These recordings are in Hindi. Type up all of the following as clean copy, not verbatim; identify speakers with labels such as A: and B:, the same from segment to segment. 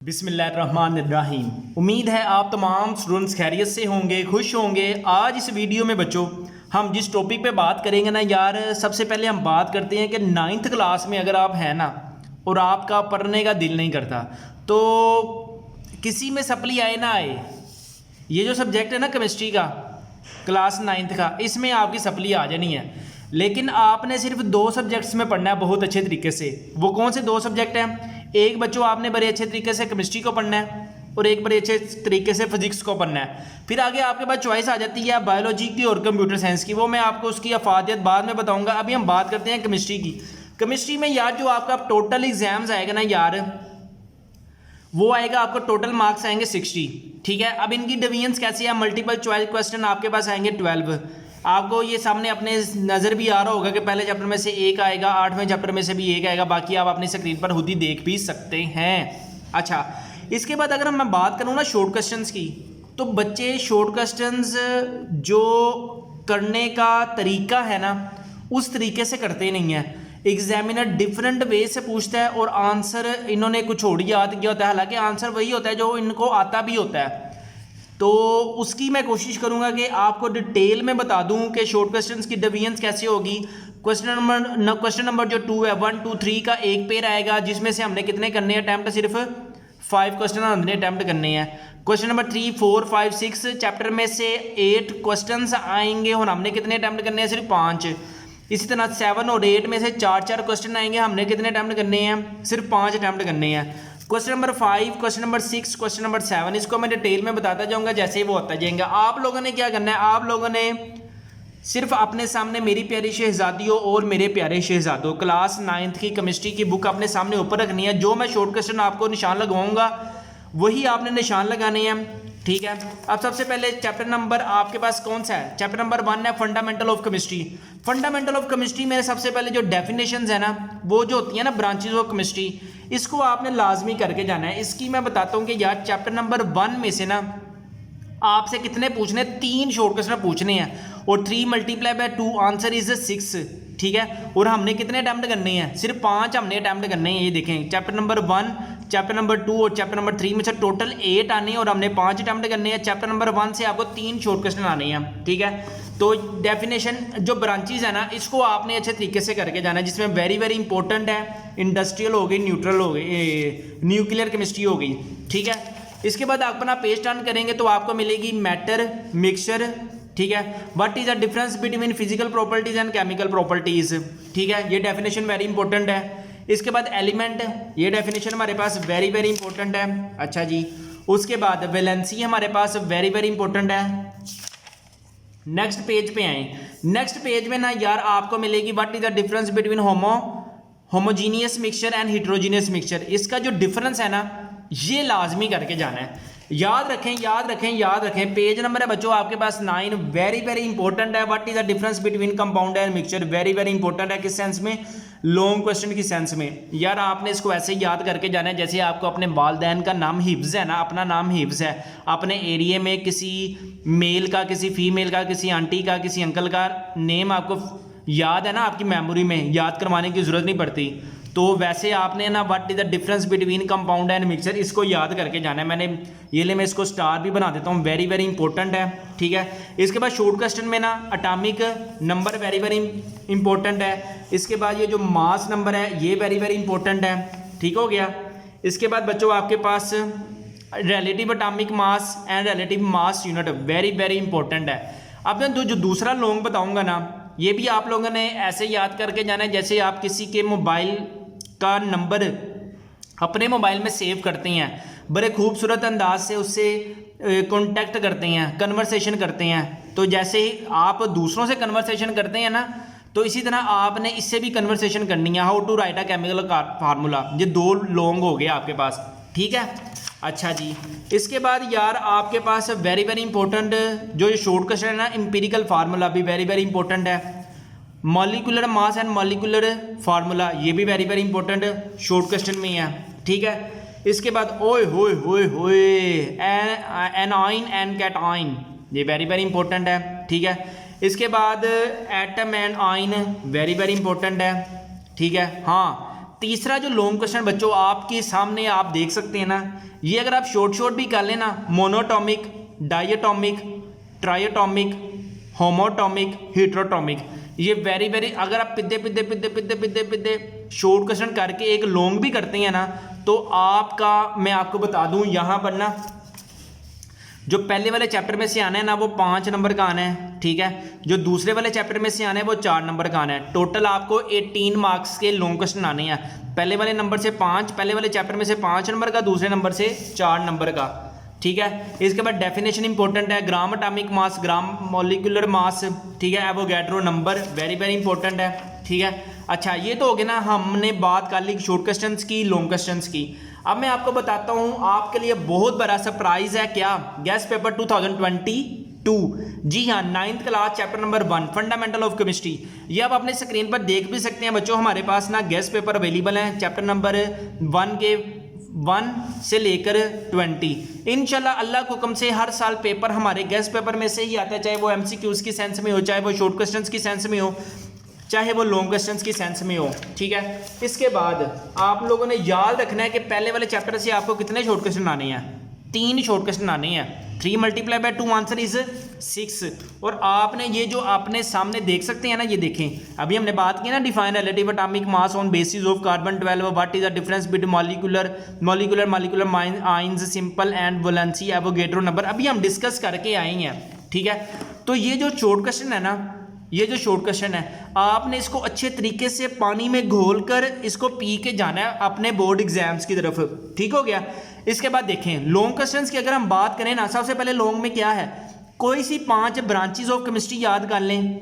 A: बिस्मिल्लाहिर्रहमानिर्रहीम। उम्मीद है आप तमाम स्टूडेंट्स खैरियत से होंगे, खुश होंगे। आज इस वीडियो में बच्चों हम जिस टॉपिक पे बात करेंगे ना यार, सबसे पहले हम बात करते हैं कि 9th क्लास में अगर आप हैं ना और आपका पढ़ने का दिल नहीं करता तो किसी में सप्ली आए ना आए, ये जो सब्जेक्ट है ना केमिस्ट्री का क्लास 9th का, इसमें आपकी सप्ली आ जानी है। लेकिन आपने सिर्फ 2 सब्जेक्ट्स में पढ़ना है बहुत अच्छे तरीके से। वो कौन से 2 सब्जेक्ट हैं? एक बच्चों आपने बड़े अच्छे तरीके से केमिस्ट्री को पढ़ना है और एक बड़े अच्छे तरीके से फिजिक्स को पढ़ना है। फिर आगे आपके पास चॉइस आ जाती है बायोलॉजी की और कंप्यूटर साइंस की। वो मैं आपको उसकी अफादियत बाद में बताऊंगा। अभी हम बात करते हैं केमिस्ट्री की। केमिस्ट्री में यार जो आपका टोटल एग्जाम्स आएगा ना यार, वो आएगा आपको टोटल मार्क्स आएंगे 60। ठीक है, अब इनकी डिवीजन्स कैसी है? मल्टीपल चॉइस क्वेश्चन आपके पास आएंगे 12। आपको ये सामने अपने नज़र भी आ रहा होगा कि पहले चैप्टर में से एक आएगा, 8वें चैप्टर में से भी एक आएगा, बाकी आप अपनी स्क्रीन पर खुद ही देख भी सकते हैं। अच्छा, इसके बाद अगर मैं बात करूँ ना शॉर्ट क्वेश्चंस की, तो बच्चे शॉर्ट क्वेश्चंस जो करने का तरीका है ना उस तरीके से करते नहीं हैं। एग्जामिनर डिफरेंट वे से पूछता है और आंसर इन्होंने कुछ और याद किया होता है, हालांकि आंसर वही होता है जो इनको आता भी होता है। तो उसकी मैं कोशिश करूंगा कि आपको डिटेल में बता दूं कि शॉर्ट क्वेश्चंस की डिवीजन्स कैसे होगी। क्वेश्चन नंबर जो 2 है, 1 2 3 का एक पेयर आएगा जिसमें से हमने कितने करने हैं अटैम्प्ट? सिर्फ 5 क्वेश्चन हमने अटैम्प्ट करने हैं। क्वेश्चन नंबर 3 4 5 6 चैप्टर में से 8 क्वेश्चन आएंगे और हमने कितने अटैम्प्ट करने हैं? सिर्फ 5। इसी तरह 7 और 8 में से 4 क्वेश्चन आएंगे, हमने कितने अटैम्प्ट करने हैं? सिर्फ 5 अटैम्प्ट करने हैं। Question number 5, question number 6, question number 7, इसको मैं डिटेल में बताता जाऊंगा जैसे ही वो होता जाएगा। आप लोगों ने क्या करना है? आप लोगों ने सिर्फ अपने सामने मेरी प्यारी शहजादियों और मेरे प्यारे शहजादों क्लास 9th की केमिस्ट्री की बुक अपने सामने ऊपर रखनी है। जो मैं शॉर्ट क्वेश्चन आपको निशान लगवाऊंगा वही आपने निशान लगाने हैं। ठीक है, अब सबसे पहले चैप्टर नंबर आपके पास कौन सा है? चैप्टर नंबर 1 है fundamental of chemistry. Fundamental of chemistry में सबसे पहले जो डेफिनेशंस है ना, वो जो होती है ना ब्रांचेज ऑफ केमिस्ट्री, इसको आपने लाजमी करके जाना है। इसकी मैं बताता हूँ कि यार चैप्टर नंबर 1 में से ना आपसे कितने पूछने? 3 शॉर्ट क्वेश्चन पूछने हैं और 3 मल्टीप्लाई बाय 2 आंसर इज 6। ठीक है, और हमने कितने अटैम्प्ट करने हैं? सिर्फ 5 हमने अटैम्प्ट करने हैं। ये देखें, चैप्टर नंबर 1, चैप्टर नंबर 2 और चैप्टर नंबर 3 में से टोटल 8 आने हैं और हमने 5 अटैम्प्ट करने हैं। चैप्टर नंबर 1 से आपको 3 शॉर्ट क्वेश्चन आने हैं। ठीक है, तो डेफिनेशन जो ब्रांचेज है ना, इसको आपने अच्छे तरीके से करके जाना है, जिसमें वेरी वेरी इंपॉर्टेंट है इंडस्ट्रियल हो गई, न्यूट्रल हो गई, न्यूक्लियर केमिस्ट्री हो गई। ठीक है, इसके बाद आप अपना पेज टर्न करेंगे तो आपको मिलेगी मैटर मिक्सचर। ठीक है, what is the difference between physical properties and chemical properties. ठीक है, ये डेफिनेशन वेरी इंपॉर्टेंट है। इसके बाद एलिमेंट, ये डेफिनेशन हमारे पास वेरी वेरी इंपॉर्टेंट है। अच्छा जी, उसके बाद वैलेंसी हमारे पास वेरी वेरी इंपॉर्टेंट है। नेक्स्ट पेज पे आए। नेक्स्ट पेज में ना यार आपको मिलेगी what is the difference between homogeneous mixture and heterogeneous mixture. इसका जो डिफरेंस है ना ये लाजमी करके जाना है। याद रखें याद रखें याद रखें। पेज नंबर है बच्चों आपके पास 9, वेरी वेरी इंपॉर्टेंट है। What is the difference between compound and mixture, very very important है। किस सेंस में? लॉन्ग क्वेश्चन की सेंस में। यार आपने इसको ऐसे ही याद करके जाना है जैसे आपको अपने वालदैन का नाम हिफ्ज है ना, अपना नाम हिफ्ज है, अपने एरिया में किसी मेल का, किसी फीमेल का, किसी आंटी का, किसी अंकल का नेम आपको याद है ना, आपकी मेमोरी में याद करवाने की जरूरत नहीं पड़ती। तो वैसे आपने ना what is the difference between compound and mixture, इसको याद करके जाना है। मैंने ये ले मैं इसको स्टार भी बना देता हूँ, वेरी वेरी इंपॉर्टेंट है। ठीक है, इसके बाद शॉर्ट क्वेश्चन में ना atomic number very very important है। इसके बाद ये जो मास नंबर है ये वेरी वेरी इंपॉर्टेंट है। ठीक हो गया। इसके बाद बच्चों आपके पास relative atomic mass and relative mass unit very very important है। अब मैं जो दूसरा लॉन्ग बताऊंगा ना, ये भी आप लोगों ने ऐसे याद करके जाना है जैसे आप किसी के मोबाइल का नंबर अपने मोबाइल में सेव करते हैं, बड़े खूबसूरत अंदाज से उससे कांटेक्ट करते हैं, कन्वर्सेशन करते हैं। तो जैसे ही आप दूसरों से कन्वर्सेशन करते हैं ना, तो इसी तरह आपने इससे भी कन्वर्सेशन करनी है। How to write a chemical formula, ये 2 लॉन्ग हो गए आपके पास। ठीक है, अच्छा जी। इसके बाद यार आपके पास वेरी वेरी इंपॉर्टेंट जो शॉर्ट क्वेश्चन है ना, एम्पिरिकल फार्मूला भी वेरी वेरी इंपॉर्टेंट है। Molecular mass and molecular formula, ये भी very very important short question में है। ठीक है, इसके बाद ओए होए होए होए एनाइन एंड कैटाइन, ये वेरी वेरी इंपॉर्टेंट है। ठीक है, इसके बाद एटम एंड आइन वेरी वेरी इंपॉर्टेंट है। ठीक है, हाँ तीसरा जो लॉन्ग क्वेश्चन बच्चों आपके सामने आप देख सकते हैं ना, ये अगर आप शॉर्ट भी कर लेना, मोनोटॉमिक, डायटोमिक, ट्राइटोमिक, होमोटॉमिक, हेट्रोटॉमिक, ये वेरी अगर आप पिद्दे शॉर्ट क्वेश्चन करके एक लॉन्ग भी करते हैं ना, तो आपका मैं आपको बता दूं यहाँ पर ना जो पहले वाले चैप्टर में से आना है ना वो 5 नंबर का आना है, ठीक है। जो दूसरे वाले चैप्टर में से आना है वो 4 नंबर का आना है। टोटल आपको 18 मार्क्स के लॉन्ग क्वेश्चन आने हैं। पहले वाले नंबर से 5, पहले वाले चैप्टर में से 5 नंबर का, दूसरे नंबर से 4 नंबर का, ठीक है। इसके बाद डेफिनेशन इंपॉर्टेंट है, gram atomic mass, gram molecular mass, ठीक है, एवोगैड्रो नंबर वेरी इंपॉर्टेंट है, ठीक है। अच्छा, ये तो हो गया ना, हमने बात कर ली शॉर्ट क्वेश्चंस की, लॉन्ग क्वेश्चंस की। अब मैं आपको बताता हूं आपके लिए बहुत बड़ा सरप्राइज है। क्या? गेस्ट पेपर 2022, जी हाँ, 9th class chapter number 1 fundamental of chemistry. ये आप अपने स्क्रीन पर देख भी सकते हैं बच्चों, हमारे पास ना गेस्ट पेपर अवेलेबल हैं चैप्टर नंबर 1 के 1 से लेकर 20। इंशाल्लाह अल्लाह के हुक्म से हर साल पेपर हमारे गेस्ट पेपर में से ही आता है, चाहे वो MCQs की सेंस में हो, चाहे वो शॉर्ट क्वेश्चंस की सेंस में हो, चाहे वो लॉन्ग क्वेश्चंस की सेंस में हो, ठीक है। इसके बाद आप लोगों ने याद रखना है कि पहले वाले चैप्टर से आपको कितने शॉर्ट क्वेश्चन आने हैं? 3 शॉर्ट क्वेश्चन आने हैं। 3 × 2 आंसर इज 6। और आपने ये जो आपने सामने देख सकते हैं ना, ये देखें, अभी हमने बात की ना, define relative atomic mass on basis of carbon 12, what is the difference between molecular ions, simple and valency, Avogadro number, अभी हम डिस्कस करके आए हैं, ठीक है। तो ये जो शॉर्ट क्वेश्चन है ना, ये जो शॉर्ट क्वेश्चन है, आपने इसको अच्छे तरीके से पानी में घोल कर इसको पी के जाना है अपने बोर्ड एग्जाम्स की तरफ, ठीक हो गया। इसके बाद देखें लॉन्ग क्वेश्चंस की अगर हम बात करें ना, सबसे पहले लॉन्ग में क्या है, कोई सी 5 ब्रांचेस ऑफ केमिस्ट्री याद कर लें,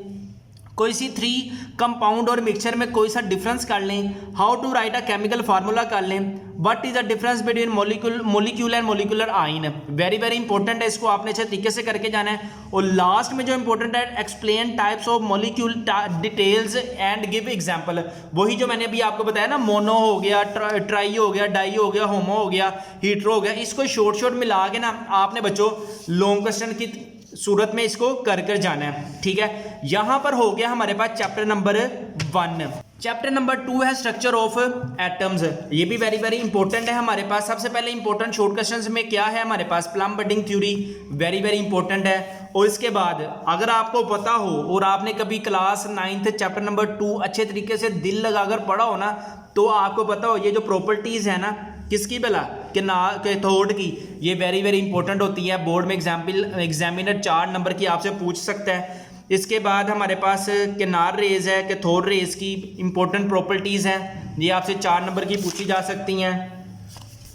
A: कोई सी 3 कंपाउंड और मिक्सचर में कोई सा डिफरेंस कर लें, how to write a chemical formula कर लें, what is the difference between molecule and molecular ion, very important है, इसको आपने अच्छे तरीके से करके जाना है। और लास्ट में जो इंपॉर्टेंट है, explain types of molecule details and give example, वही जो मैंने अभी आपको बताया ना, मोनो हो गया, ट्राई हो गया, डाई हो गया, होमो हो गया, हीट्रो हो गया, इसको शॉर्ट मिला के ना आपने बच्चों लॉन्ग क्वेश्चन की सूरत में इसको कर जाना है, ठीक है। यहां पर हो गया हमारे पास चैप्टर नंबर 1। चैप्टर नंबर 2 है स्ट्रक्चर ऑफ एटम्स, ये भी वेरी इंपॉर्टेंट है हमारे पास। सबसे पहले इंपॉर्टेंट शॉर्ट क्वेश्चंस में क्या है हमारे पास, plum pudding theory, very important है। और इसके बाद अगर आपको पता हो और आपने कभी क्लास 9th चैप्टर नंबर 2 अच्छे तरीके से दिल लगाकर पढ़ा हो ना, तो आपको पता हो ये जो प्रॉपर्टीज है ना, किसकी भला, कैथोड की, ये वेरी इंपॉर्टेंट होती है। बोर्ड में एग्जामिनर 4 नंबर की आपसे पूछ सकता है। इसके बाद हमारे पास किनार रेज है, कैथोड रेज की इंपॉर्टेंट प्रॉपर्टीज़ हैं, ये आपसे 4 नंबर की पूछी जा सकती हैं।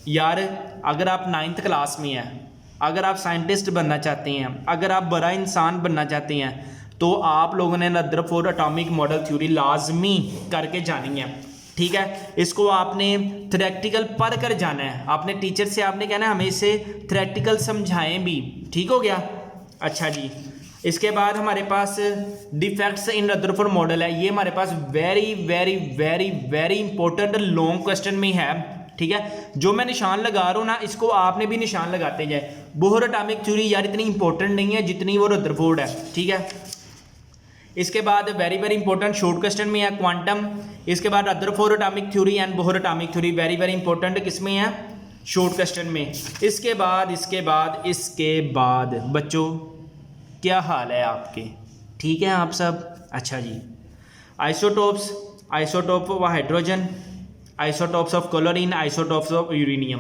A: यार अगर आप 9th क्लास में हैं, अगर आप साइंटिस्ट बनना चाहते हैं, अगर आप बड़ा इंसान बनना चाहते हैं, तो आप लोगों ने रदरफोर्ड एटॉमिक मॉडल थ्योरी लाजमी करके जानी है, ठीक है। इसको आपने थ्योरेटिकल पढ़ कर जाना है, अपने टीचर से आपने कहना है हमें इसे थ्योरेटिकल समझाएं भी, ठीक हो गया। अच्छा जी, इसके बाद हमारे पास डिफेक्ट्स इन रदरफोर्ड मॉडल है, ये हमारे पास वेरी इंपॉर्टेंट लॉन्ग क्वेश्चन में है, ठीक है। जो मैं निशान लगा रहा हूँ ना, इसको आपने भी निशान लगाते जाए। बोहर एटॉमिक थ्योरी यार इतनी इंपॉर्टेंट नहीं है जितनी वो रदरफोर्ड है, ठीक है। इसके बाद वेरी इंपॉर्टेंट शॉर्ट क्वेश्चन में है क्वांटम। इसके बाद Rutherford atomic theory and Bohr atomic theory very important किसमें है, शॉर्ट क्वेश्चन में। इसके बाद बच्चों क्या हाल है आपके, ठीक है आप सब? अच्छा जी, isotope of hydrogen, isotopes of chlorine, isotopes of uranium,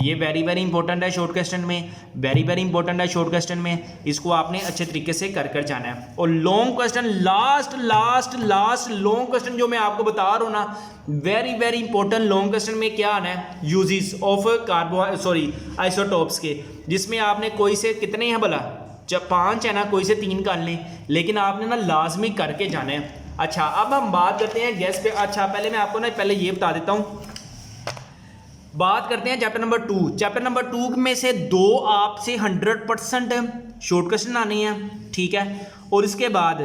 A: ये वेरी इंपॉर्टेंट है शॉर्ट क्वेश्चन में, वेरी इंपॉर्टेंट है शॉर्ट क्वेश्चन में। इसको आपने अच्छे तरीके से कर जाना है। और long question, last long question जो मैं आपको बता रहा हूँ ना, वेरी इंपॉर्टेंट लॉन्ग क्वेश्चन में क्या आना है, यूजेस ऑफ आइसोटोप्स के, जिसमें आपने कोई से कितने हैं भला, जब 5 है ना, कोई से 3 कर लें, लेकिन आपने ना लाजमी करके जाना है। अच्छा, अब हम बात करते हैं गैस पे। अच्छा, पहले मैं आपको ना पहले ये बता देता हूँ, बात करते हैं चैप्टर नंबर 2। चैप्टर नंबर 2 में से 2 आपसे 100% शॉर्ट क्वेश्चन आने हैं, ठीक है। और इसके बाद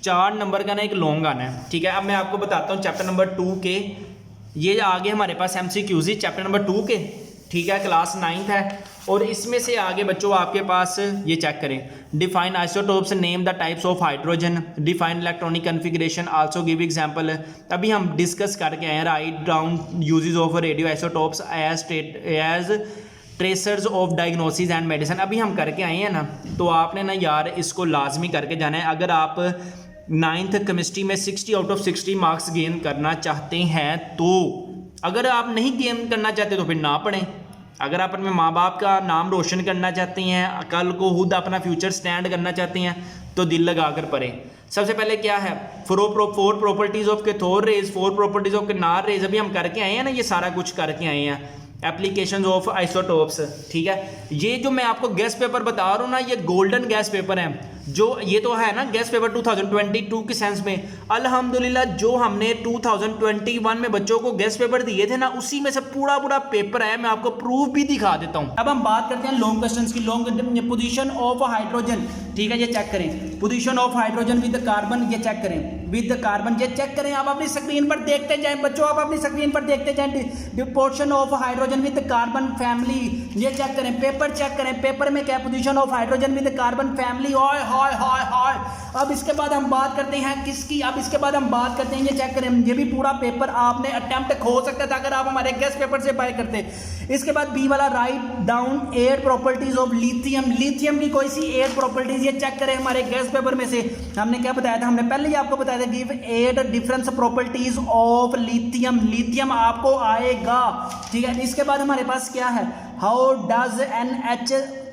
A: 4 नंबर का ना एक लॉन्ग आना है, ठीक है। अब मैं आपको बताता हूँ चैप्टर नंबर 2 के, ये आगे हमारे पास MCQs चैप्टर नंबर 2 के, ठीक है, क्लास 9th है। और इसमें से आगे बच्चों आपके पास ये चेक करें, define isotopes, name the types of hydrogen, define electronic configuration, also give example. अभी हम डिस्कस करके आए, write down uses of radio isotopes as tracers of diagnosis and medicine. अभी हम करके आए हैं ना, तो आपने ना यार इसको लाजमी करके जाना है। अगर आप 9th केमिस्ट्री में 60 आउट ऑफ 60 मार्क्स गेन करना चाहते हैं तो, अगर आप नहीं गेन करना चाहते तो फिर ना पढ़ें। अगर आप अपने माँ बाप का नाम रोशन करना चाहते हैं, कल को खुद अपना फ्यूचर स्टैंड करना चाहते हैं, तो दिल लगा कर पढ़ें। सबसे पहले क्या है, four properties of cathode rays, 4 properties of किनार रेज। अभी हम करके आए हैं ना, ये सारा कुछ करके आए हैं। एप्लीकेशंस ऑफ आइसोटोप्स, ठीक है। ये जो मैं आपको गैस पेपर बता रहा हूँ ना, ये गोल्डन गैस पेपर है। जो ये तो है ना गैस पेपर 2022 के सेंस में, अल्हम्दुलिल्लाह जो हमने 2021 में बच्चों को गैस पेपर दिए थे ना, उसी में से पूरा पेपर है। मैं आपको प्रूफ भी दिखा देता हूँ। अब हम बात करते हैं लॉन्ग क्वेश्चंस की। लॉन्ग पोजीशन ऑफ हाइड्रोजन, ठीक है, ये चेक करें। Position of hydrogen with carbon, ये चेक करें। विद कार्बन ये चेक करें। आप अपनी स्क्रीन पर देखते जाएं बच्चों, आप अपनी स्क्रीन पर देखते जाएं। Portion of hydrogen with carbon family, ये चेक करें। पेपर चेक करें, पेपर में क्या position of hydrogen with carbon family. हाय हाय हाय। अब इसके बाद हम बात करते हैं किसकी, अब इसके बाद हम बात करते हैं, ये चेक करें। ये भी पूरा पेपर आपने अटेम्प्ट हो सकता था अगर आप हमारे गैस पेपर से बाय करते। इसके बाद बी वाला, write down 8 properties of lithium. Lithium की कोई सी 8 प्रॉपर्टीज, ये चेक करें। हमारे गैस पेपर में से हमने क्या बताया था, हमने पहले ही आपको बताया था, give 8 different properties of lithium. Lithium आपको आएगा, ठीक है। इसके बाद हमारे पास क्या है, how does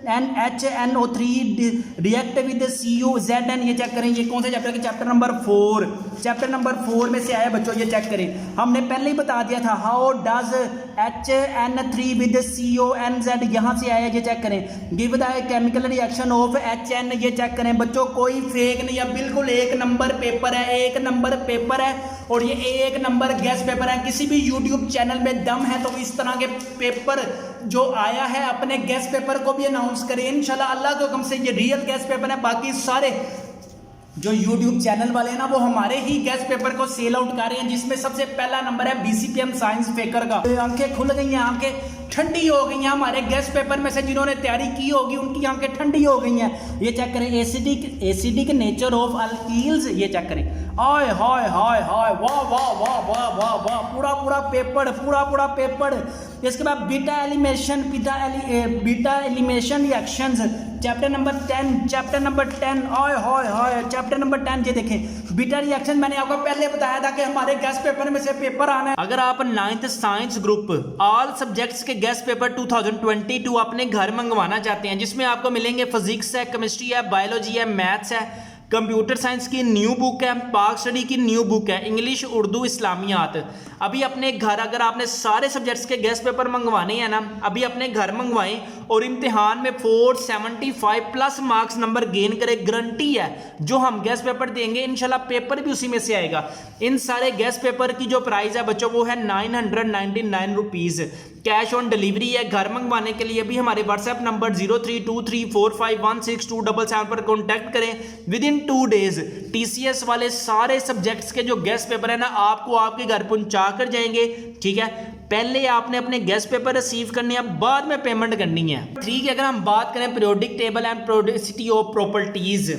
A: NHNO3 react with CuZn। ये चेक करें, ये कौन से चैप्टर के, चैप्टर नंबर 4, चैप्टर नंबर 4 में से आया बच्चों। ये चेक करें, हमने पहले ही बता दिया था। How does HN3 with CONZ, यहाँ से आया, ये चेक करें। Give the chemical reaction of HN, ये चेक करें बच्चों। कोई फेक नहीं है, बिल्कुल 1 नंबर पेपर है, 1 नंबर पेपर है। और ये 1 नंबर गैस पेपर है। किसी भी यूट्यूब चैनल में दम है तो इस तरह के पेपर जो आया है अपने गैस पेपर को भी अनाउंस करें इंशाल्लाह, अल्लाह के हुक्म से। ये रियल गैस पेपर है। बाकी सारे जो यूट्यूब चैनल वाले हैं ना, वो हमारे ही गैस पेपर को सेल आउट कर रहे हैं, जिसमें सबसे पहला नंबर है BCPM साइंस फेकर का। आंखें खुल गई हैं, आंखें ठंडी हो गई हैं। हमारे गैस पेपर में से जिन्होंने तैयारी की होगी उनकी आंखें ठंडी हो गई हैं। ये चेक करें, एसिडिक नेचर ऑफ अल्कील्स, ये चेक करें। हाय हाय हाय हाय, वाह वाह वाह वाह वाह वाह, पूरा पेपर। इसके बाद beta elimination reactions, chapter number 10, हाय हाय हाय, चैप्टर नंबर 10। ये देखें, बीटा रिएक्शन मैंने आपको पहले बताया था कि हमारे गैस पेपर में से पेपर आना है। अगर आप 9th science group all subjects के गैस पेपर 2022 अपने घर मंगवाना चाहते हैं, जिसमें आपको मिलेंगे फिजिक्स है, केमिस्ट्री है, बायोलॉजी है, मैथ्स है, कंप्यूटर साइंस की न्यू बुक है, पाक स्टडी की न्यू बुक है, इंग्लिश, उर्दू, इस्लामियात। अभी अपने घर अगर आपने सारे सब्जेक्ट्स के गैस पेपर मंगवाने हैं ना, अभी अपने घर मंगवाएं और इम्तिहान में 475 प्लस मार्क्स नंबर गेन करें। गारंटी है जो हम गैस पेपर देंगे इंशाल्लाह पेपर भी उसी में से आएगा। इन सारे गैस पेपर की जो प्राइस है बच्चों वो है 999 रुपीज़। कैश ऑन डिलीवरी है। घर मंगवाने के लिए भी हमारे व्हाट्सएप नंबर 0323451677 पर कॉन्टैक्ट करें। विद इन 2 डेज TCS वाले सारे सब्जेक्ट्स के जो गैस पेपर है ना, आपको आपके घर पहुंचा कर जाएंगे, ठीक है। पहले आपने अपने गैस पेपर रिसीव करने हैं, बाद में पेमेंट करनी है, ठीक है। अगर हम बात करें periodic table and periodicity of properties,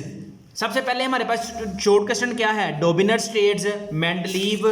A: सबसे पहले हमारे पास शॉर्ट क्वेश्चन क्या है, डोमिनेट स्टेट्स, मेंडलीव,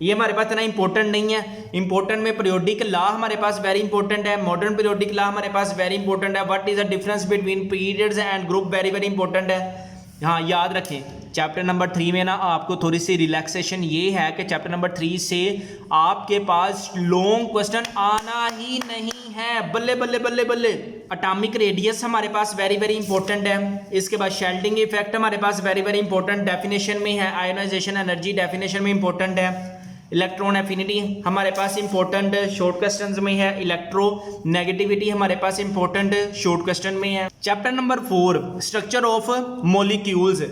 A: ये हमारे पास इतना इंपॉर्टेंट नहीं है। इंपॉर्टेंट में पीरियोडिक लॉ हमारे पास वेरी इंपॉर्टेंट है, मॉडर्न पीरियोडिक लॉ हमारे पास वेरी इंपॉर्टेंट है। What is the difference between periods and group, very very important है। हाँ याद रखें, चैप्टर नंबर 3 में ना आपको थोड़ी सी रिलैक्सेशन ये है कि चैप्टर नंबर 3 से आपके पास लॉन्ग क्वेश्चन आना ही नहीं है। बल्ले बल्ले बल्ले बल्ले। एटॉमिक रेडियस हमारे पास वेरी वेरी इंपॉर्टेंट है। इसके बाद शेल्डिंग इफेक्ट हमारे पास वेरी वेरी इंपॉर्टेंट डेफिनेशन में है। आयोनाइजेशन एनर्जी डेफिनेशन में इंपॉर्टेंट है। इलेक्ट्रॉन एफिनिटी हमारे पास इंपॉर्टेंट शॉर्ट क्वेश्चंस में है। इलेक्ट्रो नेगेटिविटी हमारे पास इंपॉर्टेंट शॉर्ट क्वेश्चन में है। Chapter number 4 structure of molecules,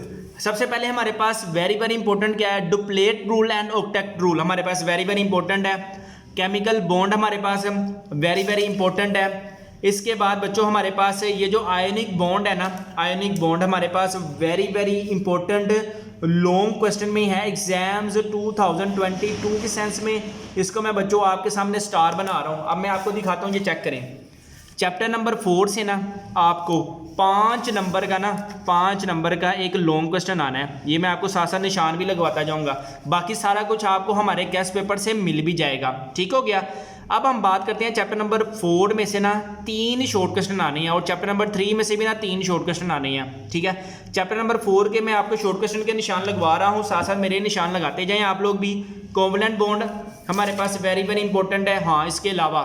A: सबसे पहले हमारे पास वेरी वेरी इंपॉर्टेंट क्या है, duplet rule and octet rule हमारे पास वेरी वेरी इंपॉर्टेंट है। केमिकल बॉन्ड हमारे पास वेरी वेरी इंपॉर्टेंट है। इसके बाद बच्चों हमारे पास ये जो आयोनिक बॉन्ड है ना, आयोनिक बॉन्ड हमारे पास very very important long question में है एग्जाम्स 2022 के सेंस में। इसको मैं बच्चों आपके सामने स्टार बना रहा हूँ। अब मैं आपको दिखाता हूँ, ये चेक करें। चैप्टर नंबर 4 से ना आपको 5 नंबर का एक लॉन्ग क्वेश्चन आना है। ये मैं आपको साथ साथ निशान भी लगवाता जाऊंगा। बाकी सारा कुछ आपको हमारे गेस्ट पेपर से मिल भी जाएगा। ठीक हो गया। अब हम बात करते हैं चैप्टर नंबर 4 में से ना 3 शॉर्ट क्वेश्चन आने हैं और चैप्टर नंबर 3 में से भी ना 3 शॉर्ट क्वेश्चन आने हैं। ठीक है, चैप्टर नंबर 4 के मैं आपको शॉर्ट क्वेश्चन के निशान लगवा रहा हूँ, साथ साथ मेरे निशान लगाते जाएं आप लोग भी। कोवलेंट बॉन्ड हमारे पास वेरी वेरी इंपॉर्टेंट है। हाँ, इसके अलावा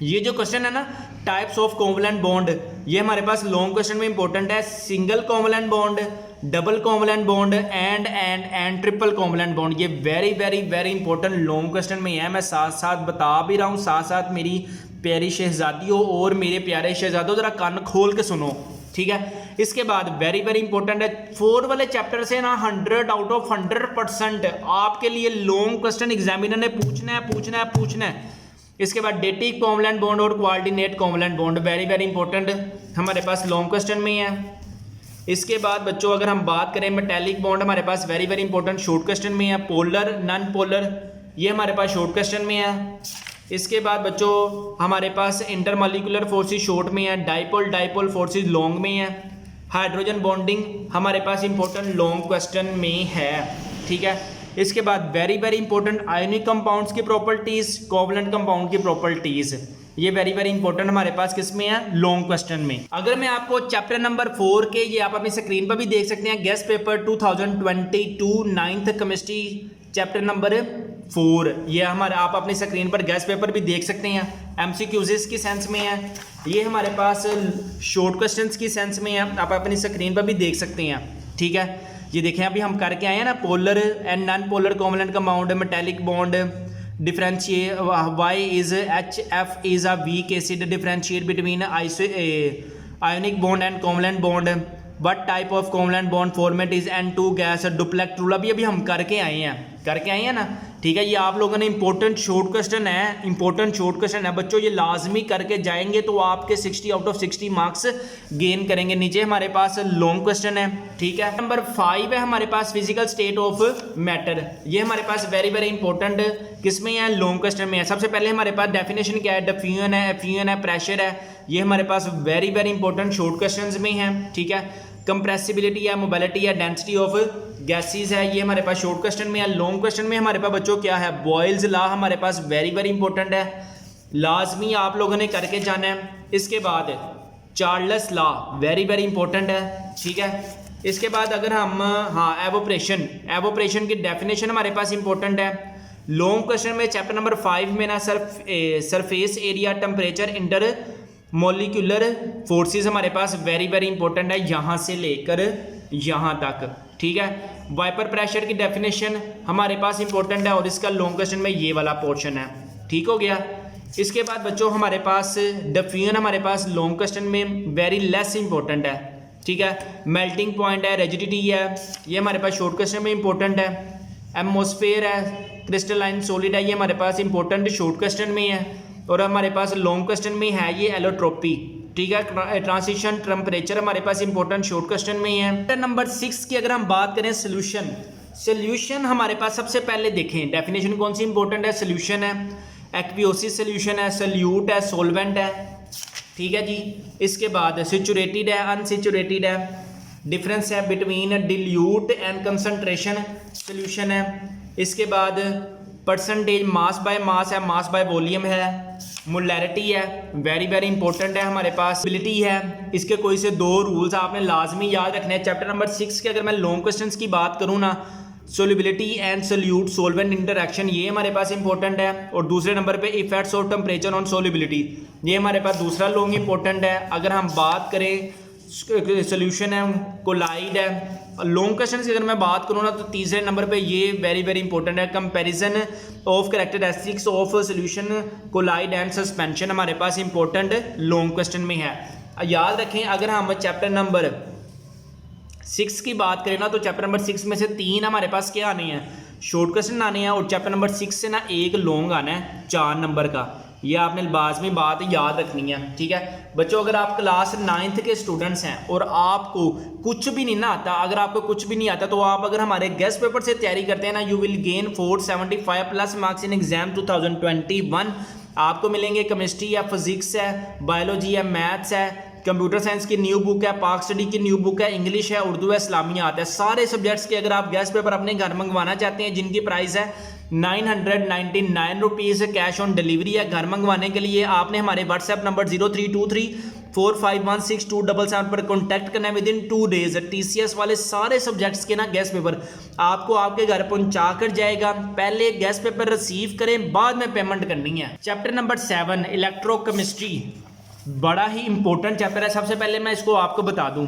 A: ये जो क्वेश्चन है ना टाइप्स ऑफ कोवलेंट बॉन्ड, ये हमारे पास लॉन्ग क्वेश्चन में इंपॉर्टेंट है। Single covalent bond, double covalent bond and triple covalent bond, ये very very very important long question में है। मैं साथ साथ बता भी रहा हूँ, साथ साथ मेरी प्यारी शहजादियों और मेरे प्यारे शहजादों जरा कान खोल के सुनो। ठीक है, इसके बाद वेरी वेरी इंपॉर्टेंट है 4 वाले चैप्टर से ना 100 आउट ऑफ 100% आपके लिए लॉन्ग क्वेश्चन एग्जामिनर ने पूछना है। इसके बाद डेटिक कोवलेंट बॉन्ड और coordinate covalent bond very very important हमारे पास लॉन्ग क्वेश्चन में है। इसके बाद बच्चों अगर हम बात करें मेटालिक बॉन्ड हमारे पास very very important short question में है। पोलर नॉन पोलर ये हमारे पास शॉर्ट क्वेश्चन में है। इसके बाद बच्चों हमारे पास इंटरमॉलिक्यूलर फोर्सेस शॉर्ट में है। डाइपोल फोर्सेस लॉन्ग में है। हाइड्रोजन बॉन्डिंग हमारे पास इंपॉर्टेंट लॉन्ग क्वेश्चन में है। ठीक है, इसके बाद very very important ionic compounds की प्रॉपर्टीज, कोवलेंट कंपाउंड की प्रॉपर्टीज, ये वेरी वेरी इंपॉर्टेंट हमारे पास किस में है, लॉन्ग क्वेश्चन में। अगर मैं आपको चैप्टर नंबर 4 के, ये आप अपनी स्क्रीन पर भी देख सकते हैं, guest paper 2022 9th chemistry chapter number 4, ये हमारे आप अपनी स्क्रीन पर गेस्ट पेपर भी देख सकते हैं। एमसीक्यूज़ की सेंस में है, ये हमारे पास शॉर्ट क्वेश्चंस की सेंस में है, आप अपनी स्क्रीन पर भी देख सकते हैं। ठीक है, ये देखें अभी हम करके आए हैं ना, polar and non polar covalent compound, metallic bond, differentiate why is HF is a weak acid, differentiate between ionic bond and covalent bond, what type of covalent bond format is N2 gas, duplex rule, अभी हम करके आए हैं ना। ठीक है, ये आप लोगों ने इंपॉर्टेंट शॉर्ट क्वेश्चन है बच्चों, ये लाजमी करके जाएंगे तो आपके 60 आउट ऑफ 60 मार्क्स गेन करेंगे। नीचे हमारे पास लॉन्ग क्वेश्चन है। ठीक है, नंबर 5 है हमारे पास फिजिकल स्टेट ऑफ मैटर, ये हमारे पास वेरी वेरी इंपॉर्टेंट किसमें है, लॉन्ग क्वेश्चन में है। सबसे पहले हमारे पास डेफिनेशन क्या है, डिफ्यूजन है, एफ्यूजन है, प्रेशर है, ये हमारे पास very very important short question में है। ठीक है, कंप्रेसिबिलिटी है, मोबिलिटी है, डेंसिटी ऑफ गैसेस है, ये हमारे पास शॉर्ट क्वेश्चन में है। लॉन्ग क्वेश्चन में हमारे पास बच्चों क्या है, बॉयल्स लॉ हमारे पास वेरी वेरी इंपॉर्टेंट है, लाजमी आप लोगों ने करके जाना है। इसके बाद Charles law very very important है। ठीक है, इसके बाद अगर हम एवोपरेशन की डेफिनेशन हमारे पास इंपॉर्टेंट है। लॉन्ग क्वेश्चन में चैप्टर नंबर 5 में ना surface area, temperature, inter molecular forces हमारे पास वेरी वेरी इंपॉर्टेंट है, यहाँ से लेकर यहाँ तक। ठीक है, वाइपर प्रेशर की डेफिनेशन हमारे पास इंपॉर्टेंट है और इसका लॉन्ग क्वेश्चन में ये वाला पोर्शन है। ठीक हो गया। इसके बाद बच्चों हमारे पास डिफ्यूजन हमारे पास लॉन्ग क्वेश्चन में वेरी लेस इंपॉर्टेंट है। ठीक है, मेल्टिंग पॉइंट है, रिजिडिटी है, ये हमारे पास शॉर्ट क्वेश्चन में इंपॉर्टेंट है। एटमॉस्फेयर है, क्रिस्टलाइन सॉलिड है, ये हमारे पास इंपॉर्टेंट शॉर्ट क्वेश्चन में है। और हमारे पास लॉन्ग क्वेश्चन में है ये एलोट्रोपी। ठीक है, ट्रांजिशन टेम्परेचर हमारे पास इंपॉर्टेंट शॉर्ट क्वेश्चन में ही है। नंबर 6 की अगर हम बात करें सोल्यूशन हमारे पास सबसे पहले देखें डेफिनेशन कौन सी इंपॉर्टेंट है, सोल्यूशन है, एक्वियोसिस सोल्यूशन है, सोल्यूट है, सॉल्वेंट है। ठीक है जी, इसके बाद सैचुरेटेड है, अनसैचुरेटेड है, डिफरेंस है between dilute and concentration solution है। इसके बाद परसेंटेज मास बाय मास है, मास बाय वॉल्यूम है, मोलैरिटी है, वेरी वेरी इंपॉर्टेंट है हमारे पास, एबिलिटी है। इसके कोई से 2 रूल्स आपने लाजमी याद रखने हैं। चैप्टर नंबर 6 के अगर मैं लॉन्ग क्वेश्चंस की बात करूँ ना, solubility and solute solvent interaction, ये हमारे पास इंपॉर्टेंट है। और दूसरे नंबर पे effects of temperature on solubility, ये हमारे पास दूसरा लॉन्ग इंपॉर्टेंट है। अगर हम बात करें सोल्यूशन है, कोलाइड है, लॉन्ग क्वेश्चन की अगर मैं बात करूँ ना तो तीसरे नंबर पे ये वेरी वेरी इंपॉर्टेंट है, comparison of characteristics of solution, colloid and suspension हमारे पास इंपॉर्टेंट लॉन्ग क्वेश्चन में है। याद रखें अगर हम चैप्टर नंबर 6 की बात करें ना तो चैप्टर नंबर 6 में से 3 हमारे पास क्या आने हैं, शॉर्ट क्वेश्चन आने हैं, और चैप्टर नंबर 6 से ना एक लॉन्ग आना है 4 नंबर का। ये आपने लाजमी बात याद रखनी है, ठीक है बच्चों। अगर आप क्लास 9th के स्टूडेंट्स हैं और आपको कुछ भी नहीं ना आता, अगर आपको कुछ भी नहीं आता तो आप अगर हमारे गेस्ट पेपर से तैयारी करते हैं ना, you will gain 475 plus marks in exam 2021। आपको मिलेंगे केमिस्ट्री है, फिजिक्स है, बायोलॉजी है, मैथ्स है, कंप्यूटर साइंस की न्यू बुक है, पाक स्टडी की न्यू बुक है, इंग्लिश है, उर्दू है, इस्लामियात है। सारे सब्जेक्ट्स के अगर आप गेस्ट पेपर अपने घर मंगवाना चाहते हैं जिनकी प्राइस है 999 रुपीज़, कैश ऑन डिलीवरी है। घर मंगवाने के लिए आपने हमारे व्हाट्सएप नंबर 0323451677 पर कॉन्टैक्ट करना है। विद इन 2 डेज TCS वाले सारे सब्जेक्ट्स के ना गेस्ट पेपर आपको आपके घर पहुंचा कर जाएगा। पहले गेस्ट पेपर रिसीव करें, बाद में पेमेंट करनी है। चैप्टर नंबर 7 इलेक्ट्रोकेमिस्ट्री, बड़ा ही इंपॉर्टेंट चैप्टर है। सबसे पहले मैं इसको आपको बता दूं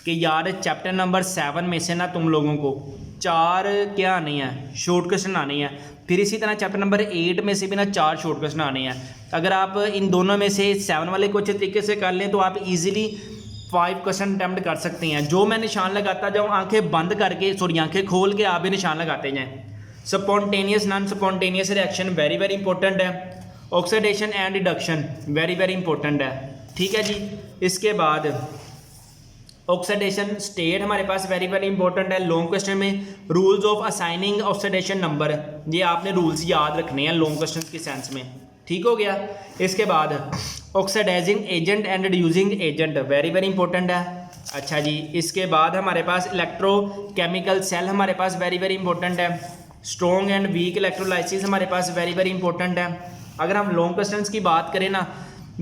A: कि यार चैप्टर नंबर 7 में से ना तुम लोगों को 4 क्या आने हैं, शॉर्ट क्वेश्चन आने हैं। फिर इसी तरह चैप्टर नंबर 8 में से भी ना 4 शॉर्ट क्वेश्चन आने हैं। अगर आप इन दोनों में से 7 वाले को अच्छे तरीके से कर लें तो आप इजीली 5 क्वेश्चन अटैम्प्ट कर सकते हैं। जो मैं निशान लगाता जाऊँ, आंखें बंद करके, सॉरी आंखें खोल के आप भी निशान लगाते जाएँ। Spontaneous non spontaneous reaction very very important है। Oxidation and reduction very very important है, ठीक है जी। इसके बाद ऑक्सीडेशन स्टेट हमारे पास वेरी वेरी इंपॉर्टेंट है। लॉन्ग क्वेश्चन में rules of assigning oxidation number, ये आपने रूल्स याद रखने हैं लॉन्ग क्वेश्चन के सेंस में, ठीक हो गया। इसके बाद oxidising agent and reducing agent very very important है। अच्छा जी, इसके बाद हमारे पास इलेक्ट्रोकेमिकल सेल हमारे पास वेरी वेरी इंपॉर्टेंट है। स्ट्रॉन्ग एंड वीक इलेक्ट्रोलाइसिस हमारे पास वेरी वेरी इंपॉर्टेंट है। अगर हम लॉन्ग क्वेश्चन की बात करें ना,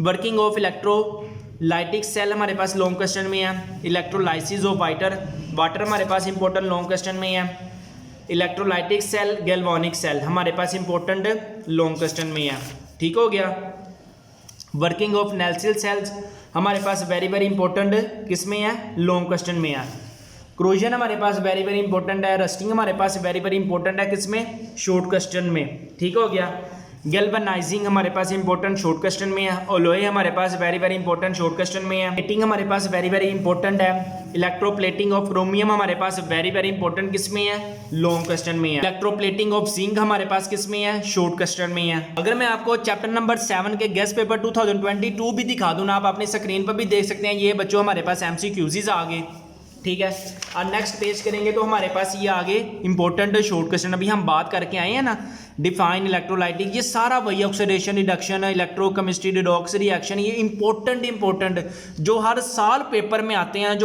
A: वर्किंग ऑफ इलेक्ट्रोलाइटिक सेल हमारे पास लॉन्ग क्वेश्चन में है। इलेक्ट्रोलाइसिस ऑफ वाटर हमारे पास इंपॉर्टेंट लॉन्ग क्वेश्चन में है। इलेक्ट्रोलाइटिक सेल, गैल्वानिक सेल हमारे पास इंपॉर्टेंट लॉन्ग क्वेश्चन में है, ठीक हो गया। वर्किंग ऑफ नेल्सिल सेल्स हमारे पास वेरी वेरी इंपॉर्टेंट किस में है, लॉन्ग क्वेश्चन में है। क्रोजन हमारे पास वेरी वेरी इंपॉर्टेंट है। रस्टिंग हमारे पास वेरी वेरी इंपॉर्टेंट है किसमें, शॉर्ट क्वेश्चन में, ठीक हो गया। गैल्वेनाइजिंग हमारे पास इंपॉर्टेंट शॉर्ट क्वेश्चन में है। ओलोए हमारे पास very very important short question में है। प्लेटिंग हमारे पास वेरी वेरी इंपॉर्टेंट है। इलेक्ट्रोप्लेटिंग ऑफ क्रोमियम हमारे पास वेरी वेरी इंपॉर्टेंट किस में है, लॉन्ग क्वेश्चन में है। इलेक्ट्रोप्लेटिंग ऑफ जिंक हमारे पास किस में है, शॉर्ट क्वेश्चन में है। अगर मैं आपको चैप्टर नंबर 7 के गेस्ट पेपर 2022 भी दिखा दूं ना, आप अपनी स्क्रीन पर भी देख सकते हैं। ये बच्चों हमारे पास MCQs आ गए, ठीक है। और नेक्स्ट पेज करेंगे तो हमारे पास ये आगे इंपॉर्टेंट शॉर्ट क्वेश्चन अभी हम बात करके आए हैं ना, डिफाइन इलेक्ट्रोलाइटिक, ये सारा वही oxidation reduction, electrochemistry, redox reaction, ये इंपॉर्टेंट जो हर साल पेपर में आते हैं,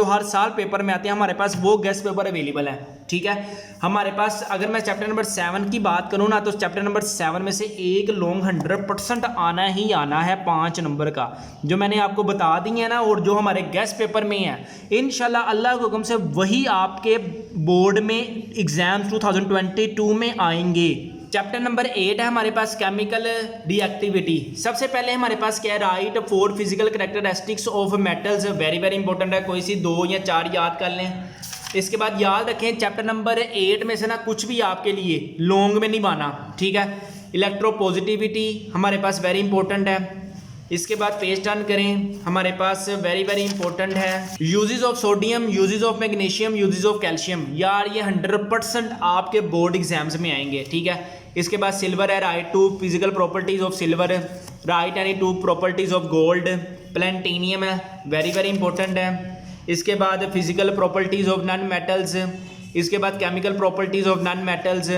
A: हमारे पास वो गेस्ट पेपर अवेलेबल है, ठीक है। हमारे पास अगर मैं चैप्टर नंबर 7 की बात करूँ ना, तो चैप्टर नंबर 7 में से एक लॉन्ग 100% आना ही आना है 5 नंबर का, जो मैंने आपको बता दी है ना, और जो हमारे गेस्ट पेपर में है इंशाल्लाह अल्लाह के हुक्म से वही आपके बोर्ड में एग्जाम 2022 में आएंगे। चैप्टर नंबर 8 है हमारे पास केमिकल रिएक्टिविटी। सबसे पहले हमारे पास क्या है, right 4 physical characteristics of metals, very very important है। कोई सी 2 या 4 याद कर लें। इसके बाद याद रखें चैप्टर नंबर 8 में से ना कुछ भी आपके लिए लॉन्ग में नहीं बाना, ठीक है। इलेक्ट्रोपॉजिटिविटी हमारे पास वेरी इंपॉर्टेंट है। इसके बाद पेज टर्न करें, हमारे पास वेरी वेरी इंपॉर्टेंट है uses of sodium, uses of magnesium, uses of calcium. यार ये 100% आपके बोर्ड एग्जाम्स में आएंगे, ठीक है। इसके बाद सिल्वर है, write two physical properties of silver, write any two properties of gold. Platinum है, वेरी वेरी इंपॉर्टेंट है। इसके बाद physical properties of non metals. इसके बाद chemical properties of non metals.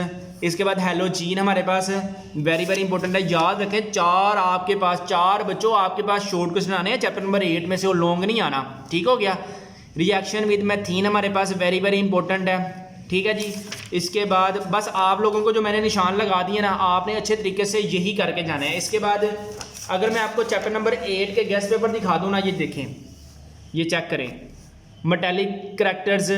A: इसके बाद हैलोजीन हमारे पास वेरी वेरी इंपॉर्टेंट है। याद रखें 4 आपके पास, 4 बच्चों आपके पास शॉर्ट क्वेश्चन आने हैं चैप्टर नंबर 8 में से, वो लॉन्ग नहीं आना, ठीक हो गया। रिएक्शन विद मैथीन हमारे पास वेरी वेरी इंपॉर्टेंट है, ठीक है जी। इसके बाद बस आप लोगों को जो मैंने निशान लगा दिए ना, आपने अच्छे तरीके से यही करके जाना है। इसके बाद अगर मैं आपको चैप्टर नंबर 8 के गेस्ट पेपर दिखा दूँ ना, ये देखें, ये चेक करें। Metallic characters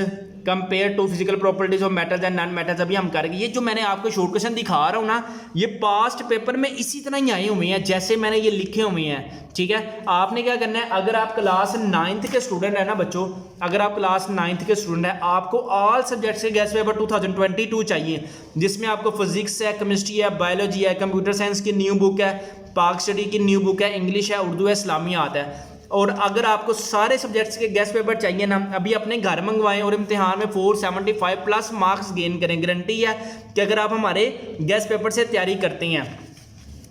A: compare to physical properties of metals and non metals, अभी हम करेंगे। ये जो मैंने आपको शॉर्ट क्वेश्चन दिखा रहा हूँ ना, ये पास्ट पेपर में इसी तरह ही आए हुए हैं जैसे मैंने ये लिखे हुए हैं, ठीक है। आपने क्या करना है, अगर आप क्लास 9th के स्टूडेंट है ना बच्चों, अगर आप क्लास 9th के स्टूडेंट है, आपको ऑल सब्जेक्ट्स के गेस्ट पेपर 2022 चाहिए, जिसमें आपको फिजिक्स है, केमिस्ट्री है, बायोलॉजी है, कंप्यूटर साइंस की न्यू बुक है, पाक स्टडी की न्यू बुक है, इंग्लिश है, उर्दू है, इस्लामियात है। और अगर आपको सारे सब्जेक्ट्स के गेस्ट पेपर चाहिए ना, अभी अपने घर मंगवाएं और इम्तिहान में 475 प्लस मार्क्स गेन करें। गारंटी है कि अगर आप हमारे गेस्ट पेपर से तैयारी करते हैं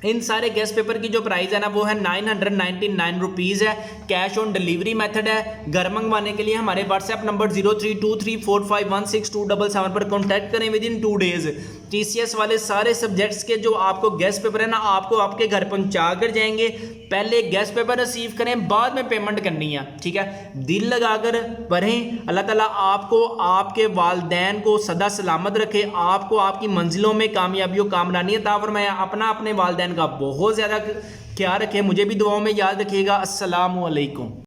A: इन सारे गेस्ट पेपर की जो प्राइस है ना वो है 999 रुपीज़ है। कैश ऑन डिलीवरी मेथड है। घर मंगवाने के लिए हमारे व्हाट्सएप नंबर 0323451677 पर कॉन्टैक्ट करें विद इन 2 डेज़। TCS वाले सारे सब्जेक्ट्स के जो आपको गेस्ट पेपर है ना आपको आपके घर पहुंचा कर जाएंगे। पहले गेस्ट पेपर रिसीव करें, बाद में पेमेंट करनी है, ठीक है। दिल लगाकर पढ़ें। अल्लाह ताला आपको, आपके वालिदैन को सदा सलामत रखे, आपको आपकी मंजिलों में कामयाबियों कामरानी अता फरमाए। अपना अपने वालिदैन का बहुत ज़्यादा ख्याल रखें। मुझे भी दुआओं में याद रखिएगा। अस्सलामु अलैकुम।